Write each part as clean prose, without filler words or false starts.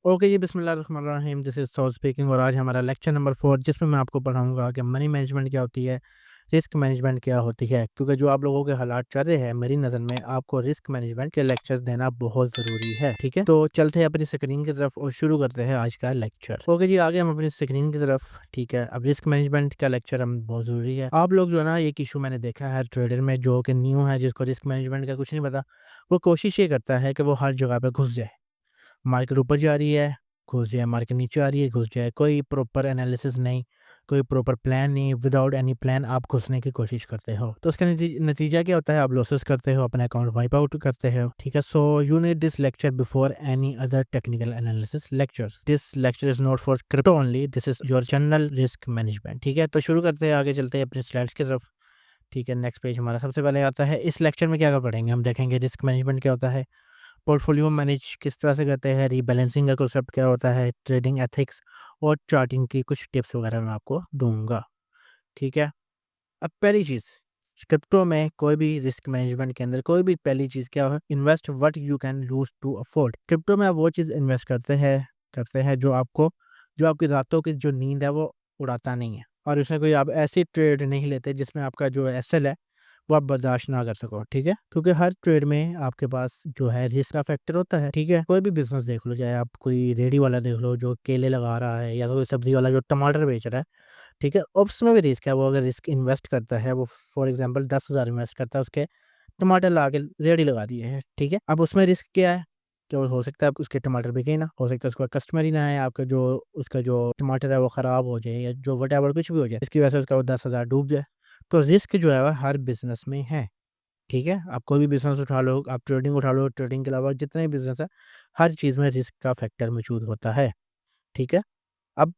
Okay जी, बिस्मिल्लाहिर्रहमानिर्रहीम। This is Saud speaking और आज हमारा लेक्चर नंबर 4 जिसमें मैं आपको पढ़ाऊँगा कि मनी मैनेजमेंट क्या होती है, रिस्क मैनेजमेंट क्या होती है। क्योंकि जो आप लोगों के हालात चल रहे हैं, मेरी नज़र में आपको रिस्क मैनेजमेंट के लेक्चर्स देना बहुत ज़रूरी है, ठीक है? तो चलते हैं अपनी स्क्रीन की तरफ और शुरू करते हैं आज का लेक्चर। ओके जी, आ गए हम अपनी स्क्रीन की तरफ, ठीक है? अब रिस्क मैनेजमेंट का लेक्चर हम बहुत ज़रूरी है। आप लोग जो है ना, एक इशू मैंने देखा है ट्रेडर में जो कि न्यू है, जिसको रिस्क मैनेजमेंट का कुछ नहीं पता, वो कोशिश ये करता है कि वो हर जगह पे घुस जाए। मार्केट ऊपर जा रही है, घुस जाए, मार्केट नीचे आ रही है, घुस जाए। कोई प्रॉपर एनालिसिस नहीं, कोई प्रॉपर प्लान नहीं, विदाउट एनी प्लान आप घुसने की कोशिश करते हो। तो उसका नतीजा क्या होता है? आप लॉसेस करते हो, अपना अकाउंट वाइप आउट करते हो, ठीक है? So you need this lecture before any other technical analysis lectures. This lecture is not for crypto only, this is your general risk management, ठीक है? तो शुरू करते हैं, आगे चलते हैं अपनी स्लाइड्स की तरफ, ठीक है? नेक्स्ट पेज हमारा सबसे पहले आता है। इस लेक्चर में क्या क्या पढ़ेंगे? हम देखेंगे रिस्क मैनेजमेंट क्या होता है, पोर्टफोलियो मैनेज किस तरह से करते हैं, रीबैलेंसिंग का कॉन्सेप्ट क्या होता है, ट्रेडिंग एथिक्स और चार्टिंग की कुछ टिप्स वगैरह मैं आपको दूंगा, ठीक है? अब पहली चीज़, क्रिप्टो में कोई भी रिस्क मैनेजमेंट के अंदर कोई भी पहली चीज़ क्या है? Invest what you can lose to afford. Crypto में आप वो चीज़ इन्वेस्ट करते हैं जो आपको, जो आपकी रातों की जो नींद है वो उड़ाता नहीं है, और उसमें कोई आप ऐसी ट्रेड नहीं लेते जिसमें आपका जो एसएल है वो आप बर्दाश्त ना कर सको, ठीक है? क्योंकि हर ट्रेड में आपके पास जो है रिस्क का फैक्टर होता है, ठीक है? कोई भी बिजनेस देख लो, चाहे आप कोई रेडी वाला देख लो जो केले लगा रहा है, या तो कोई सब्जी वाला जो टमाटर बेच रहा है, ठीक है? उसमें भी रिस्क है। वो अगर रिस्क इन्वेस्ट करता है, वो फॉर एग्जांपल 10,000 इन्वेस्ट करता है, उसके टमाटर ला के रेडी लगा दिए हैं, ठीक है? अब उसमें रिस्क क्या है? तो हो सकता है उसके टमाटर बिके ना, हो सकता है उसका कस्टमर ही ना आए, आपका जो उसका जो टमाटर है वो ख़राब हो जाए, या जो व्हाटएवर कुछ भी हो जाए, इसकी वजह से उसका वो 10,000 डूब जाए। तो रिस्क जो है वो हर बिज़नेस में है, ठीक है? आप कोई भी बिज़नेस उठा लो, आप ट्रेडिंग उठा लो, ट्रेडिंग के अलावा जितने भी बिज़नेस है, हर चीज़ में रिस्क का फैक्टर मौजूद होता है, ठीक है? अब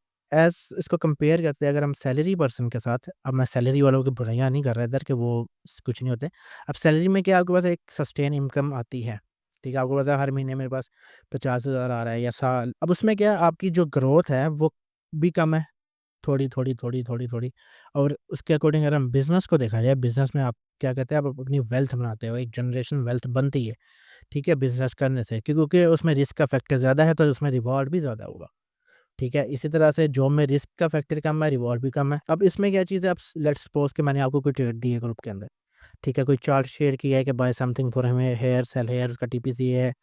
इसको कंपेयर करते हैं अगर हम सैलरी पर्सन के साथ, अब मैं सैलरी वालों की बुराइयाँ नहीं कर रहा इधर कि वो कुछ नहीं होते। अब सैलरी में क्या आपके पास एक सस्टेन इनकम आती है, ठीक है? आपको पता है हर महीने मेरे पास 50,000 आ रहा है या साल। अब उसमें क्या है, आपकी जो ग्रोथ है वो भी कम है, थोड़ी-थोड़ी और उसके अकॉर्डिंग अगर हम बिज़नेस को देखा जाए, बिज़नेस में आप क्या कहते हैं, आप अपनी वेल्थ बनाते हो, एक जनरेशन वेल्थ बनती है, ठीक है? बिज़नेस करने से, क्योंकि उसमें रिस्क का फैक्टर ज़्यादा है तो उसमें रिवॉर्ड भी ज़्यादा होगा, ठीक है? इसी तरह से जॉब में रिस्क का फैक्टर कम है, रिवॉर्ड भी कम है। अब इसमें क्या चीज़ है, अब लेट्स सपोज़ कि मैंने आपको कोई ट्रेड दी है ग्रुप के अंदर, ठीक है? कोई चार्ट शेयर किया है कि बाय समथिंग फॉर हमें हेयर, सेल हेयर, उसका टीपीसी ये है,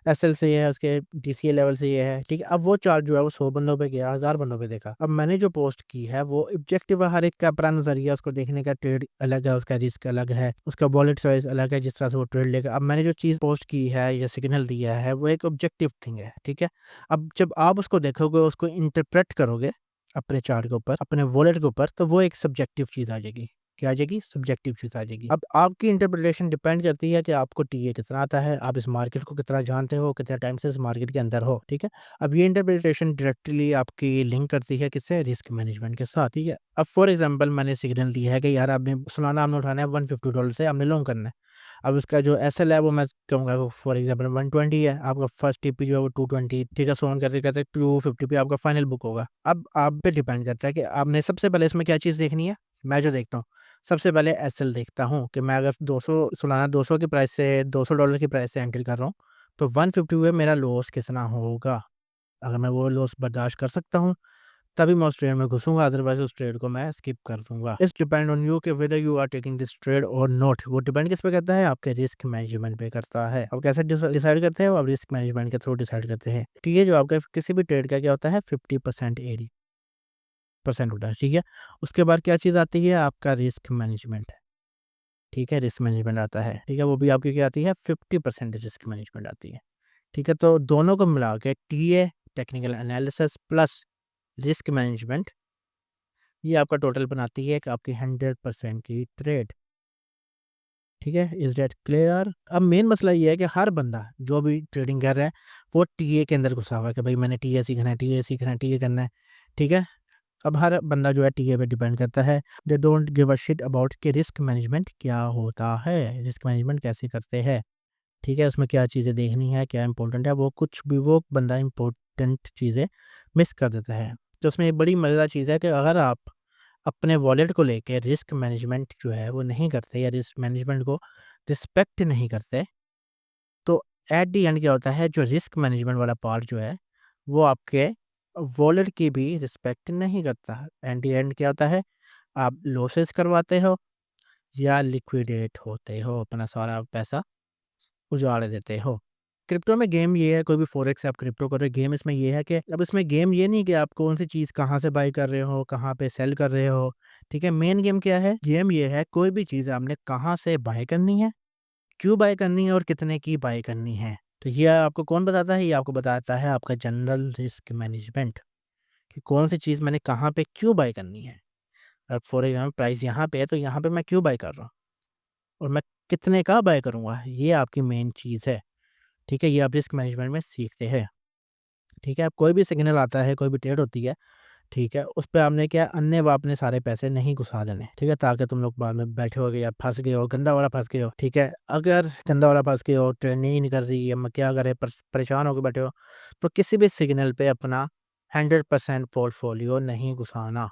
एसएल से ये है, उसके डीसीए लेवल से ये है, ठीक है? अब वो चार्ट जो है वो 100 बंदों पे गया, 1000 बंदों पे देखा। अब मैंने जो पोस्ट की है वो ऑब्जेक्टिव है, हर एक का अपना नज़रिया, उसको देखने का ट्रेड अलग है, उसका रिस्क अलग है, उसका वॉलेट साइज़ अलग है, जिस तरह से वो ट्रेड लेगा। अब मैंने जो चीज़ पोस्ट की है या सिग्नल दिया है वो एक ऑब्जेक्टिव थिंग है, ठीक है? अब जब आप उसको देखोगे, उसको इंटरप्रेट करोगे अपने चार्ट के ऊपर, अपने वॉलेट के ऊपर, तो वो एक सब्जेक्टिव चीज़ आ जाएगी। क्या आ जाएगी? सब्जेक्टिव चीज़ आ जाएगी। अब आपकी इंटरप्रिटेशन डिपेंड करती है कि आपको टीए कितना आता है, आप इस मार्केट को कितना जानते हो, कितने टाइम से इस मार्केट के अंदर हो, ठीक है? अब ये इंटरप्रिटेशन डायरेक्टली आपकी लिंक करती है किससे? रिस्क मैनेजमेंट के साथ, ठीक है? अब फॉर एग्जांपल मैंने सिग्नल दिया है कि यार आपने सालाना आपने उठाना है $150 से आपने लॉन्ग करना है। अब उसका जो एसएल है वो मैं कहूँगा फॉर एग्जांपल 120 है, आपका फर्स्ट टीपी जो है वो 220, ठीक है? सो ऑन करते-करते 250 पे आपका फाइनल बुक होगा। अब आप पे डिपेंड करता है कि आपने सबसे पहले इसमें क्या चीज़ देखनी है? मैं जो देखता हूँ, सबसे पहले एसएल देखता हूँ कि मैं अगर 200 सालाना 200 की प्राइस से $200 की प्राइस से एंट्री कर रहा हूँ, तो 150 में मेरा लॉस कितना होगा? अगर मैं वो लॉस बर्दाश्त कर सकता हूँ, तभी मैं उस ट्रेड में घुसूँगा, अदरवाइज़ उस ट्रेड को मैं स्किप कर दूँगा। इट्स डिपेंड ऑन यू कि whether you are taking this trade और नॉट। वो डिपेंड किस पे करता है? आपके रिस्क मैनेजमेंट पे करता है। अब कैसे डिसाइड करते हैं? वो आप रिस्क मैनेजमेंट के थ्रू डिसाइड करते हैं। ठीक है, जो आपका किसी भी ट्रेड का क्या होता है 50% एडी परसेंट होता है, ठीक है? उसके बाद क्या चीज़ आती है? आपका रिस्क मैनेजमेंट, ठीक है? रिस्क मैनेजमेंट आता है, ठीक है? वो भी आपकी क्या आती है? 50% रिस्क मैनेजमेंट आती है, ठीक है? तो दोनों को मिला के TA, technical analysis plus risk management, ये आपका टोटल बनाती है कि आपकी 100% की ट्रेड, ठीक है? Is that clear? अब मेन मसला ये है कि हर बंदा जो भी ट्रेडिंग कर रहा है, वो टीए के अंदर घुसा हुआ है कि भाई मैंने टीए सीखना है, टीए सीखना है, टीए करना है, ठीक है? अब हर बंदा जो है टीए पे डिपेंड करता है। They don't give a shit about कि रिस्क मैनेजमेंट क्या होता है, रिस्क मैनेजमेंट कैसे करते हैं, ठीक है? उसमें क्या चीज़ें देखनी है, क्या इंपॉर्टेंट है, वो कुछ भी वो बंदा इंपॉर्टेंट चीज़ें मिस कर देता है। तो उसमें एक बड़ी मज़ेदार चीज़ है कि अगर आप अपने वॉलेट को लेके रिस्क मैनेजमेंट जो है वो नहीं करते या रिस्क मैनेजमेंट को रिस्पेक्ट नहीं करते, तो एट द एंड क्या होता है, जो रिस्क मैनेजमेंट वाला पार्ट जो है वो आपके वॉलेट की भी रिस्पेक्ट नहीं करता। एंड एंड क्या होता है, आप लॉसेस करवाते हो या लिक्विडेट होते हो, अपना सारा पैसा उजाड़ देते हो। क्रिप्टो में गेम ये है, कोई भी फॉरेक्स आप क्रिप्टो कर रहे हो, गेम इसमें ये है कि अब इसमें गेम ये नहीं कि आप कौन सी चीज़ कहाँ से बाय कर रहे हो, कहाँ पे सेल कर रहे हो, ठीक है। मेन गेम क्या है, गेम ये है कोई भी चीज़ आपने कहाँ से बाय करनी है, क्यों बाय करनी है और कितने की बाय करनी है। तो ये आपको कौन बताता है, ये आपको बताता है आपका जनरल रिस्क मैनेजमेंट, कि कौन सी चीज़ मैंने कहाँ पे क्यों बाय करनी है। अब फॉर एग्जाम्पल प्राइस यहाँ पे है तो यहाँ पे मैं क्यों बाय कर रहा हूँ और मैं कितने का बाय करूँगा, ये आपकी मेन चीज़ है। ठीक है, ये आप रिस्क मैनेजमेंट में सीखते हैं। ठीक है, अब कोई भी सिग्नल आता है, कोई भी ट्रेड होती है, ठीक है, उस पे आपने क्या अन्य अपने सारे पैसे नहीं घुसा देने, ठीक है, ताकि तुम लोग बाद में बैठे हो या फँस गए हो, गंदा वाला फँस गए हो, ठीक है। अगर गंदा वाला फँस गए हो, ट्रेड नहीं निकल रही है, मैं क्या करें, परेशान होके बैठे हो, तो किसी भी सिग्नल पे अपना 100% पोर्टफोलियो नहीं घुसाना।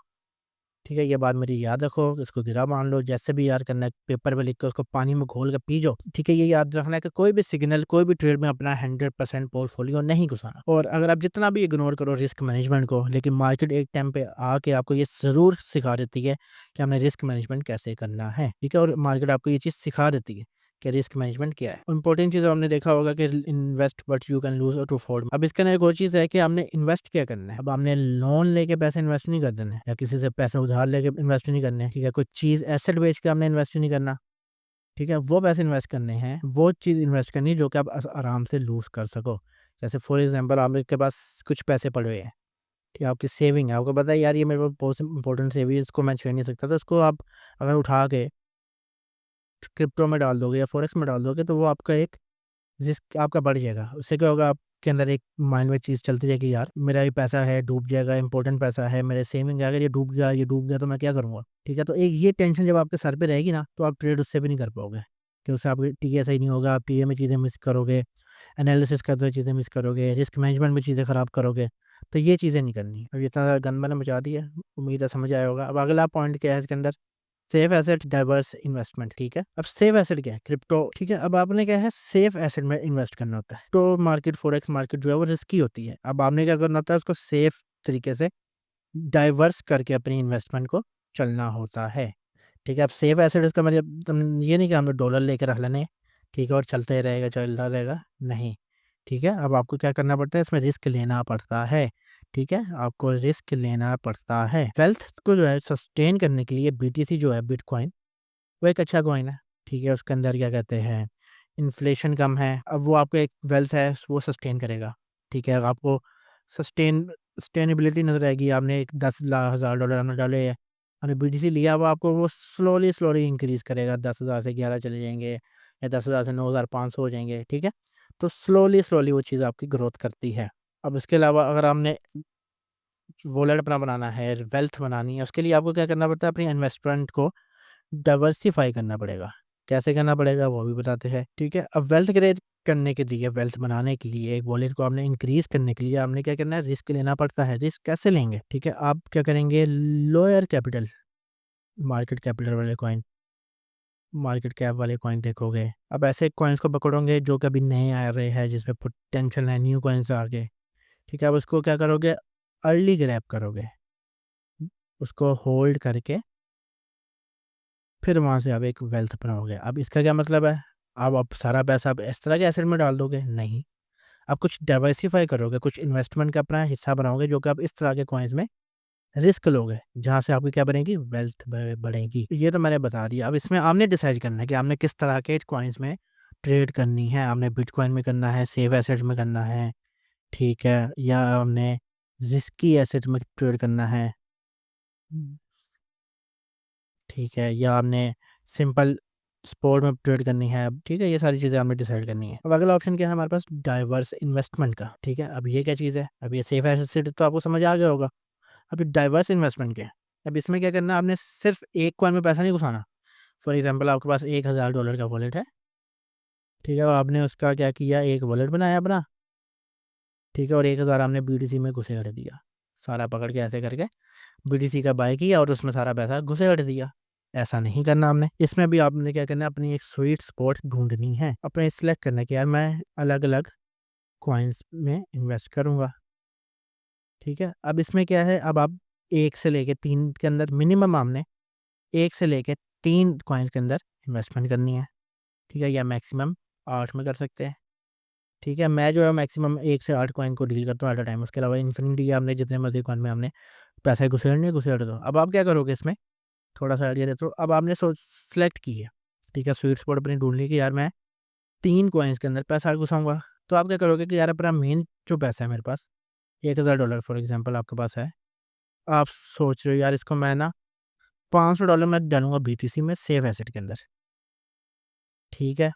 ठीक है, ये बात मेरी याद रखो, इसको गिरा मान लो, जैसे भी याद करना है पेपर पे लिख के उसको पानी में घोल के पी जाओ। ठीक है, ये याद रखना है कि कोई भी सिग्नल, कोई भी ट्रेड में अपना 100% पोर्टफोलियो नहीं घुसाना। और अगर आप जितना भी इग्नोर करो रिस्क मैनेजमेंट को, लेकिन मार्केट एक टाइम पे आके आपको ये ज़रूर सिखा देती है कि हमने रिस्क मैनेजमेंट कैसे करना है। ठीक है, और मार्केट आपको ये चीज़ सिखा देती है कि रिस्क मैनेजमेंट क्या है। इंपॉर्टेंट चीज़ आपने देखा होगा कि invest but you can loose और टू फोल्ड। अब इसके अंदर एक और चीज़ है कि हमने इन्वेस्ट क्या करना है। अब हमने लोन लेके पैसे इन्वेस्ट नहीं कर देने या किसी से पैसे उधार लेके इन्वेस्ट नहीं करने। ठीक है, कोई चीज़ एसेट बेच के हमने इन्वेस्ट नहीं करना। ठीक है, वो पैसे इन्वेस्ट करने हैं, वो चीज़ इन्वेस्ट करनी है जो कि आप आराम से लूज कर सको। जैसे फॉर एग्जाम्पल आपके पास कुछ पैसे पड़े हुए हैं, ठीक है, आपकी सेविंग है, आपको पता है यार ये मेरे पास बहुत इंपॉर्टेंट सेविंग है, इसको मैं छेड़ नहीं सकता, तो इसको आप अगर उठा के क्रिप्टो में डाल दोगे या फॉरेक्स में डाल दोगे तो वो आपका एक रिस्क आपका बढ़ जाएगा। उससे क्या होगा, आपके अंदर एक माइंड में चीज़ चलती रहेगी, यार मेरा ये पैसा है डूब जाएगा, इंपॉर्टेंट पैसा है, मेरे सेविंग है, अगर ये डूब गया तो मैं क्या करूँगा? ठीक है, तो एक ये टेंशन जब आपके सर पे रहेगी ना, तो आप ट्रेड उससे भी नहीं कर पाओगे, कि उससे आपकी टीए सही नहीं होगा, आप टीए में चीज़ें मिस करोगे, एनालिसिस करते हुए चीज़ें मिस करोगे, रिस्क मैनेजमेंट में चीज़ें खराब करोगे, तो ये चीज़ें नहीं करनी। अब इतना ज़्यादा गंद मैंने मचा दिया, उम्मीद है समझ आया होगा। अब अगला पॉइंट क्या है इसके अंदर, सेफ एसेट डाइवर्स इन्वेस्टमेंट। ठीक है, अब सेफ एसेट क्या है, क्रिप्टो। ठीक है, अब आपने क्या है सेफ एसेट में इन्वेस्ट करना होता है। तो मार्केट फॉरेक्स मार्केट जो है वो रिस्की होती है। अब आपने क्या करना होता है, उसको सेफ तरीके से डाइवर्स करके अपनी इन्वेस्टमेंट को चलना होता है। ठीक है, अब सेफ एसेट इसका मतलब ये नहीं कि हम डॉलर लेके रख लेने, ठीक है, और चलते रहेगा चलता रहेगा, नहीं। ठीक है, अब आपको क्या करना पड़ता है, इसमें रिस्क लेना पड़ता है। ठीक है, आपको रिस्क लेना पड़ता है। वेल्थ को जो है सस्टेन करने के लिए बीटीसी जो है बिटकॉइन, वो एक अच्छा कॉइन है। ठीक है, उसके अंदर क्या कहते हैं, इन्फ्लेशन कम है, अब वो आपका एक वेल्थ है वो सस्टेन करेगा। ठीक है, आपको सस्टेनेबिलिटी नज़र आएगी। आपने एक 10,000 हमने डाले हैं, हमने बीटीसी लिया, अब आपको वो स्लोली स्लोली इंक्रीज़ करेगा, 10,000 से 11 चले जाएँगे या 10,000 से 9,500 हो जाएँगे, ठीक है? तो स्लोली स्लोली वो चीज़ आपकी ग्रोथ करती है। अब इसके अलावा अगर आपने वॉलेट अपना बनाना है, वेल्थ बनानी है, उसके लिए आपको क्या करना पड़ता है, अपनी इन्वेस्टमेंट को डाइवर्सिफ़ाई करना पड़ेगा। कैसे करना पड़ेगा वो भी बताते हैं, ठीक है? अब वेल्थ क्रिएट करने के लिए, वेल्थ बनाने के लिए, एक वॉलेट को आपने इंक्रीज़ करने के लिए आपने क्या करना है, रिस्क लेना पड़ता है। रिस्क कैसे लेंगे? ठीक है, आप क्या करेंगे, लोअर कैपिटल, मार्केट कैपिटल वाले कॉइन, मार्केट कैप वाले कॉइन देखोगे। अब ऐसे कॉइन्स को पकड़ोगे जो कभी नए आ रहे हैं, जिसमें पोटेंशियल है, न्यू कॉइन्स आ गए, ठीक है? अब उसको क्या करोगे, अर्ली ग्रैब करोगे, उसको होल्ड करके फिर वहाँ से आप एक वेल्थ बनाओगे। अब इसका क्या मतलब है? अब आप सारा पैसा आप इस तरह के एसेट में डाल दोगे? नहीं। आप कुछ डाइवर्सिफ़ाई करोगे, कुछ इन्वेस्टमेंट का अपना हिस्सा बनाओगे जो कि आप इस तरह के कॉइन्स में रिस्क लोगे, जहाँ से आपकी क्या बनेगी, वेल्थ बढ़ेगी। ये तो मैंने बता दिया। अब इसमें आपने डिसाइड करना है कि आपने किस तरह के कॉइन्स में ट्रेड करनी है। आपने बिटकॉइन में करना है, सेफ एसेट्स में करना है, ठीक है? या आपने रिस्की एसेट में ट्रेड करना है। ठीक है, या आपने सिंपल स्पोर्ट में ट्रेड करनी है, अब ठीक है, ये सारी चीज़ें आपने डिसाइड करनी है। अब अगला ऑप्शन क्या है हमारे पास, डाइवर्स इन्वेस्टमेंट का। ठीक है, अब ये क्या चीज़ है, अब ये सेफ एसेट तो आपको समझ आ गया होगा। अब ये डाइवर्स इन्वेस्टमेंट क्या है, अब इसमें क्या करना है, आपने सिर्फ एक कॉइन में पैसा नहीं घुसाना। फॉर एग्जाम्पल आपके पास $1,000 का वॉलेट है, ठीक है, और आपने उसका क्या किया, एक वॉलेट बनाया अपना, ठीक है, और 1,000 आपने बीटीसी में घुसे कर दिया, सारा पकड़ के ऐसे करके बीटीसी का बाय किया और उसमें सारा पैसा घुसेड़ दिया। ऐसा नहीं करना हमने। इसमें भी आपने क्या करना है, अपनी एक स्वीट स्पॉट ढूँढनी है। अपने सिलेक्ट करना है कि यार मैं अलग-अलग कॉइन्स में इन्वेस्ट करूँगा। ठीक है? अब इसमें क्या है, अब आप 1 से लेके 3 के अंदर मिनिमम आपने 1 से लेके 3 कॉइन्स के अंदर इन्वेस्टमेंट करनी है, ठीक है? या मैक्सिमम 8 में कर सकते हैं, ठीक है? मैं जो है मैक्सिमम 1 से 8 कॉइन को डील करता हूँ एट अ टाइम, उसके अलावा इन्फिनिटी आपने जितने मर्ज़ी कॉइन में आपने पैसे घुसेड़ने घुसेड़ दो। अब आप क्या करोगे इसमें, थोड़ा-सा आइडिया देता हूँ। अब आपने सोच सेलेक्ट की है, ठीक है? स्वीट स्पॉट अपनी ढूँढ ली कि यार मैं 3 कॉइन्स के अंदर पैसा घुसाऊँगा। तो आप क्या करोगे कि यार अपना मेन जो पैसा है मेरे पास, $1000 फॉर एग्ज़ाम्पल आपके पास है। आप सोच रहे हो यार इसको मैं ना $500 मैं डालूँगा बीटीसी में सेफ एसेट के अंदर, ठीक है?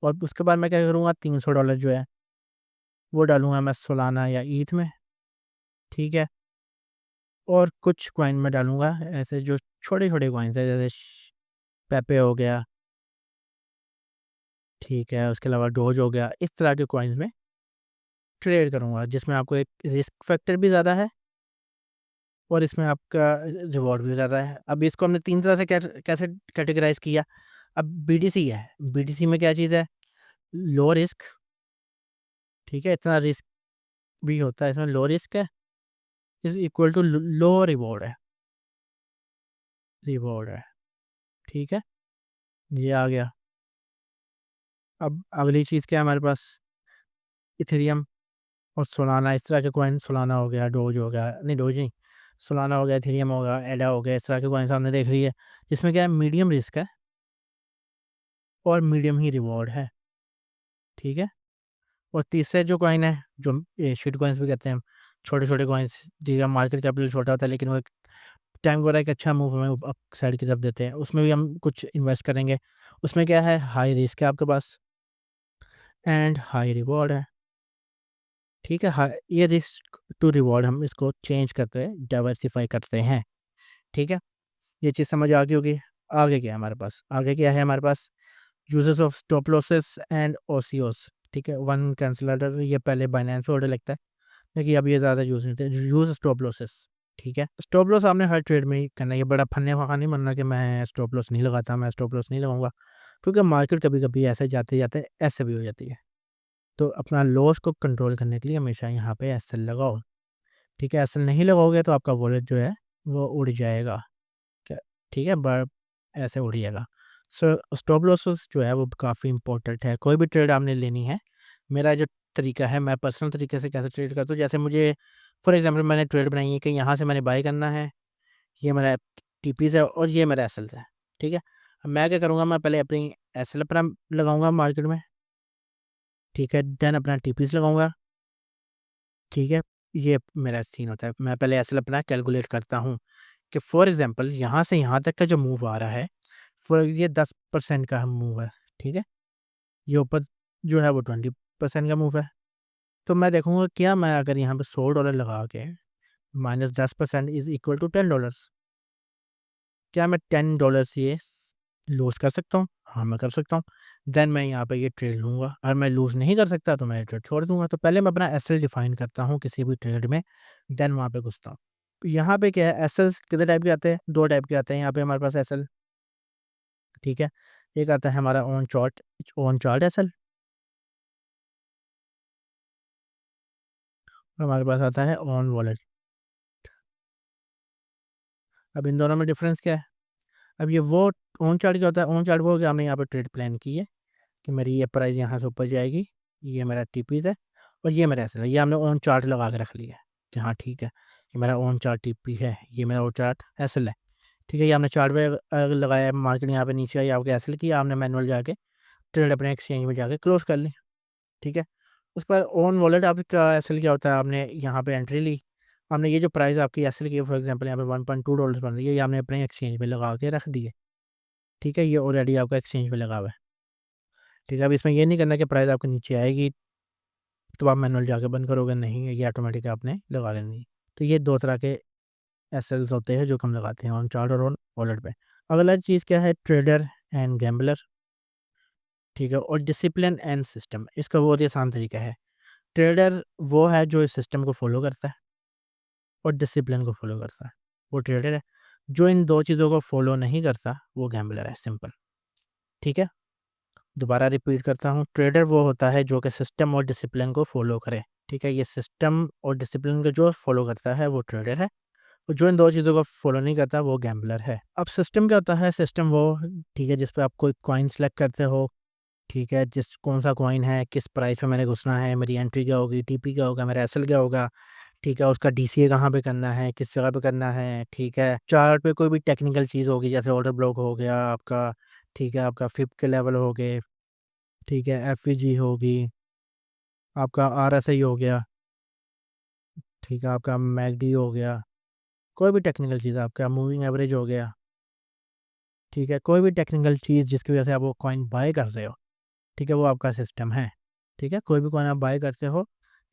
और उसके बाद मैं क्या करूँगा, $300 जो है वो डालूँगा मैं सोलाना या ईथ में, ठीक है? और कुछ कॉइन मैं डालूँगा ऐसे जो छोटे-छोटे कॉइन्स हैं, जैसे पेपे हो गया, ठीक है? उसके अलावा डोज हो गया, इस तरह के कॉइन्स में ट्रेड करूँगा, जिसमें आपको एक रिस्क फैक्टर भी ज़्यादा है और इसमें आपका रिवॉर्ड भी ज़्यादा है। अब इसको हमने 3 तरह से कैसे कैटेगराइज़ किया। अब बीटीसी है, बीटीसी में क्या चीज़ है, लो रिस्क, ठीक है? इतना रिस्क भी होता है इसमें, लो रिस्क है, is equal to low reward है, ठीक है? ये आ गया। अब अगली चीज़ क्या है हमारे पास, इथेरियम और सोलाना, इस तरह के कॉइन, सोलाना हो गया, डोज हो गया, नहीं डोज नहीं, सोलाना हो गया, इथेरियम हो गया, एडा हो गया, इस तरह के कॉइन्स हमने देख ली है। इसमें क्या है, मीडियम रिस्क है और मीडियम ही रिवॉर्ड है, ठीक है? और तीसरे जो कॉइन है, जो शिट कॉइन्स भी कहते हैं हम, छोटे-छोटे कॉइन्स जिनका मार्केट कैपिटल छोटा होता है, लेकिन वो एक टाइम के बाद एक अच्छा मूव हमें अप साइड की तरफ देते हैं, उसमें भी हम कुछ इन्वेस्ट करेंगे। उसमें क्या है, हाई रिस्क है आपके पास एंड हाई रिवॉर्ड है, ठीक है? ये रिस्क टू रिवॉर्ड हम इसको चेंज करके डाइवर्सिफ़ाई करते हैं, ठीक है? ये चीज़ समझ आ गई होगी। आगे क्या है हमारे पास? आगे क्या है हमारे पास? Uses of stop losses and OCOs, ठीक है? वन कैंसल ऑर्डर, ये पहले बाइनेंस पे ऑर्डर लगता है, लेकिन अब ये ज़्यादा यूज़ नहीं होते। यूज़ स्टॉप लॉसेस, ठीक है? स्टॉप लॉस आपने हर ट्रेड में ही करना है। ये बड़ा फन्ने-फुकरा नहीं बनना कि मैं स्टॉप लॉस नहीं लगाता, मैं स्टॉप लॉस नहीं लगाऊँगा, क्योंकि मार्केट कभी-कभी ऐसे जाते-जाते ऐसे भी हो जाती है। तो अपना लॉस को कंट्रोल करने के लिए हमेशा यहाँ पे एसएल लगाओ, ठीक है? एसएल नहीं लगाओगे तो आपका वॉलेट जो है वो उड़ जाएगा, क्या ठीक है? ऐसे उड़ जाएगा। सो स्टॉप लॉसेस जो है वो काफ़ी इम्पोर्टेंट है। कोई भी ट्रेड आपने लेनी है, मेरा जो तरीका है, मैं पर्सनल तरीके से कैसे ट्रेड करता हूँ, जैसे मुझे फॉर एग्ज़ाम्पल मैंने ट्रेड बनाई है कि यहाँ से मैंने बाय करना है, ये मेरा टीपीज़ है और ये मेरा एसएल्स है, ठीक है? अब मैं क्या करूँगा, मैं पहले अपनी एसएल अपना लगाऊँगा मार्केट में, ठीक है? देन अपना टीपीज़ लगाऊँगा, ठीक है? ये मेरा सीन होता है। मैं पहले एसएल अपना कैलकुलेट करता हूँ कि फॉर एग्ज़ाम्पल यहाँ से यहाँ तक का जो मूव आ रहा है, फॉर ये 10% का मूव है, ठीक है? ये ऊपर जो है वो 20% का मूव है। तो मैं देखूँगा क्या मैं अगर यहाँ पे $100 लगा के माइनस 10% इज़ इक्वल टू $10, क्या मैं $10 ये लूज़ कर सकता हूँ? हाँ, मैं कर सकता हूँ। देन मैं यहाँ पे ये ट्रेड लूँगा। अगर मैं लूज़ नहीं कर सकता तो मैं ये ट्रेड छोड़ दूँगा। तो पहले मैं अपना एसएल डिफाइन करता हूँ किसी भी ट्रेड में, देन वहाँ पे घुसता हूँ। यहाँ पे क्या है, एसएल्स कितने टाइप के आते हैं? 2 टाइप के आते हैं यहाँ पे हमारे पास एसएल, ठीक है? एक आता है हमारा ऑन चार्ट एसएल, और हमारे पास आता है ऑन वॉलेट। अब इन दोनों में डिफरेंस क्या है? अब ये वो ऑन चार्ट क्या होता है? ऑन चार्ट वो है कि हमने यहाँ पे ट्रेड प्लान की है कि मेरी ये प्राइस यहाँ से ऊपर जाएगी, ये मेरा टीपीज़ है और ये मेरा एसएल है। ये हमने ऑन चार्ट लगा के रख लिया है कि हाँ ठीक है, ये मेरा ऑन चार्ट टीपी है, ये मेरा ऑन चार्ट एसएल है। ठीक है, ये हमने चार्ट पे लगाया है, मार्केट यहाँ पे नीचे आई, आपके एसएल किया, आपने मैनुअल जाके ट्रेड अपने एक्सचेंज में जाके क्लोज़ कर ली, ठीक है। उसके बाद ऑन वॉलेट आपका एसएल क्या होता है, आपने यहाँ पे एंट्री ली, आपने ये जो प्राइस आपकी एसएल की है, फॉर एग्ज़ाम्पल यहाँ पे $1.2 बन रही है, ये आपने अपने एक्सचेंज पे लगा के रख दी है, ठीक है। ये ऑलरेडी आपका एक्सचेंज पे लगा हुआ है, ठीक है। अब इसमें ये नहीं करना कि प्राइस आपके नीचे आएगी तो आप मैनुअल जाके बंद करोगे, नहीं, ये ऑटोमेटिक आपने लगा लेनी है। तो ये 2 तरह के एसएल्स होते हैं जो हम लगाते हैं, ऑन चार्ट और ऑन वॉलेट पे। अगला चीज़ क्या है, ट्रेडर एंड गैम्बलर, ठीक है, और डिसिप्लिन एंड सिस्टम। इसका बहुत ही आसान तरीका है। ट्रेडर वो है जो इस सिस्टम को फ़ॉलो करता है और डिसिप्लिन को फ़ॉलो करता है, वो ट्रेडर है। जो इन 2 चीज़ों को फ़ॉलो नहीं करता, वो गैम्बलर है, सिंपल, ठीक है। दोबारा रिपीट करता हूँ, ट्रेडर वो होता है जो कि सिस्टम और डिसिप्लिन को फ़ॉलो करे। ठीक है? ये सिस्टम और डिसिप्लिन को जो फ़ॉलो करता है वो ट्रेडर है, और जो इन 2 चीज़ों को फ़ॉलो नहीं करता वो गैम्बलर है। अब सिस्टम क्या होता है? सिस्टम वो, ठीक है, जिस पे आप कोई कॉइन सेलेक्ट करते हो, ठीक है? जिस कौन-सा कॉइन है, किस प्राइस पे मैंने घुसना है, मेरी एंट्री क्या होगी, टीपी क्या होगा, मेरा एसएल क्या होगा, ठीक है? उसका डीसीए कहाँ पे करना है, किस जगह पे करना है, ठीक है? चार्ट पे कोई भी टेक्निकल चीज़ होगी, जैसे ऑर्डर ब्लॉक हो गया आपका, ठीक है? आपका फिब के लेवल हो गए, ठीक है? एफवीजी होगी, आपका आरएसआई हो गया, ठीक है? आपका मैकडी हो गया, कोई भी टेक्निकल चीज़, आपका मूविंग एवरेज हो गया, ठीक है? कोई भी टेक्निकल चीज़ जिसकी वजह से आप वो कॉइन बाय कर रहे हो, ठीक है? वो आपका सिस्टम है, ठीक है? कोई भी कॉइन आप बाय करते हो,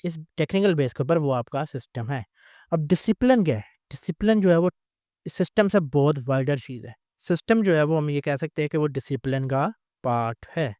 इस टेक्निकल बेस के ऊपर वो आपका सिस्टम है। अब डिसिप्लिन क्या है? डिसिप्लिन जो है वो सिस्टम से बहुत वाइडर चीज़ है। सिस्टम जो है वो हम ये कह सकते हैं कि वो डिसिप्लिन का पार्ट है।